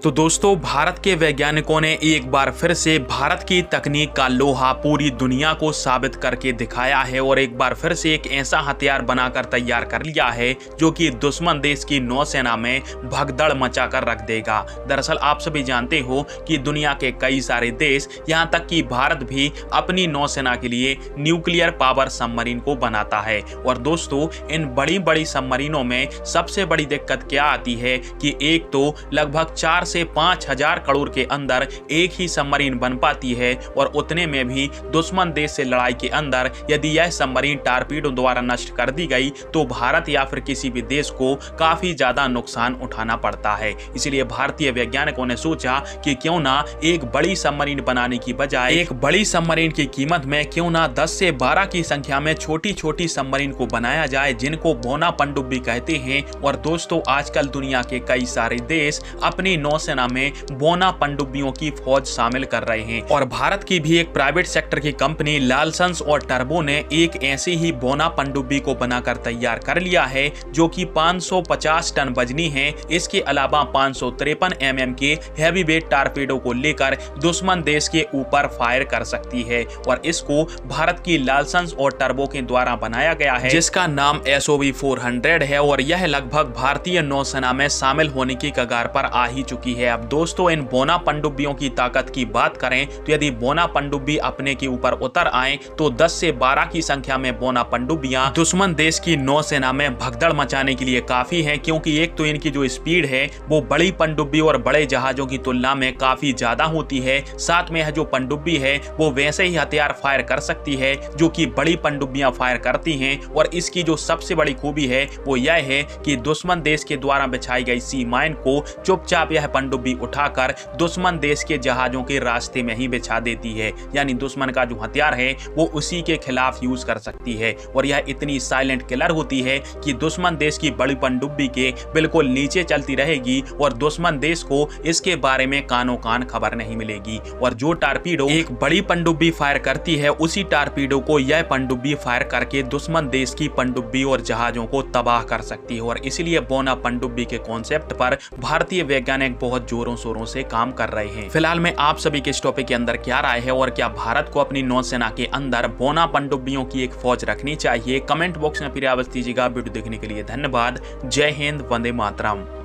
तो दोस्तों, भारत के वैज्ञानिकों ने एक बार फिर से भारत की तकनीक का लोहा पूरी दुनिया को साबित करके दिखाया है और एक बार फिर से एक ऐसा हथियार बनाकर तैयार कर लिया है जो कि दुश्मन देश की नौसेना में भगदड़ मचाकर रख देगा। दरअसल आप सभी जानते हो कि दुनिया के कई सारे देश, यहाँ तक कि भारत भी अपनी नौसेना के लिए न्यूक्लियर पावर सबमरीन को बनाता है। और दोस्तों, इन बड़ी बड़ी सबमरीनों में सबसे बड़ी दिक्कत क्या आती है कि एक तो लगभग 4 से 5,000 करोड़ के अंदर एक ही सबमरीन बन पाती है और उतने में भी दुश्मन देश से लड़ाई के अंदर यदि यह सबमरीन टारपीडो द्वारा नष्ट कर दी गई तो भारत या फिर किसी भी देश को काफी ज्यादा नुकसान उठाना पड़ता है। इसलिए भारतीय वैज्ञानिकों ने सोचा कि क्यों ना एक बड़ी सबमरीन बनाने की बजाय एक बड़ी सबमरीन की कीमत में क्यों ना 10 से 12 की संख्या में छोटी छोटी सबमरीन को बनाया जाए, जिनको बोना पनडुब्बी कहते हैं। और दोस्तों, आजकल दुनिया के कई सारे देश अपनी नौसेना में बोना पनडुब्बियों की फौज शामिल कर रहे हैं और भारत की भी एक प्राइवेट सेक्टर की कंपनी लालसंस और टर्बो ने एक ऐसी ही बोना पनडुब्बी को बनाकर तैयार कर लिया है जो कि 550 टन वजनी है। इसके अलावा 553 mm के हैवी वेट टारपीडो को लेकर दुश्मन देश के ऊपर फायर कर सकती है और इसको भारत की लालसंस और टर्बो के द्वारा बनाया गया है, जिसका नाम SOV-400 है और यह लगभग भारतीय नौसेना में शामिल होने की कगार पर आ ही चुकी है। अब दोस्तों, इन बोना पनडुब्बियों की ताकत की बात करें तो यदि बोना पनडुब्बी अपने के ऊपर उतर आए तो 10 से 12 की संख्या में बोना पनडुब्बियां दुश्मन देश की नौसेना में भगदड़ मचाने के लिए काफी है, क्योंकि एक तो इनकी जो स्पीड है वो बड़ी पनडुब्बी और बड़े जहाजों की तुलना में काफी ज्यादा होती है। साथ में यह जो पनडुब्बी है वो वैसे ही हथियार फायर कर सकती है जो कि बड़ी पनडुब्बियां फायर करती हैं। और इसकी जो सबसे बड़ी खूबी है वो यह है कि दुश्मन देश के द्वारा बिछाई गई सी माइन को चुपचाप यह पनडुब्बी उठाकर दुश्मन देश के जहाजों के रास्ते में ही बिछा देती है, यानी दुश्मन का जो हथियार है वो उसी के खिलाफ यूज कर सकती है। और यह इतनी साइलेंट किलर होती है कि दुश्मन देश की बड़ी पनडुब्बी के बिल्कुल नीचे चलती रहेगी और दुश्मन देश को इसके बारे में कानो कान खबर नहीं मिलेगी। और जो टारपीडो एक बड़ी पनडुब्बी फायर करती है, उसी टारपीडो को यह पनडुब्बी फायर करके दुश्मन देश की पनडुब्बी और जहाजों को तबाह कर सकती है। और इसलिए बोना पनडुब्बी के कॉन्सेप्ट पर भारतीय वैज्ञानिक बहुत जोरों शोरों से काम कर रहे हैं। फिलहाल में आप सभी के इस टॉपिक के अंदर क्या राय है और क्या भारत को अपनी नौसेना के अंदर बोना पनडुब्बियों की एक फौज रखनी चाहिए? कमेंट बॉक्स में फिर आवाज दीजिएगा। वीडियो देखने के लिए धन्यवाद। जय हिंद, वंदे मातरम।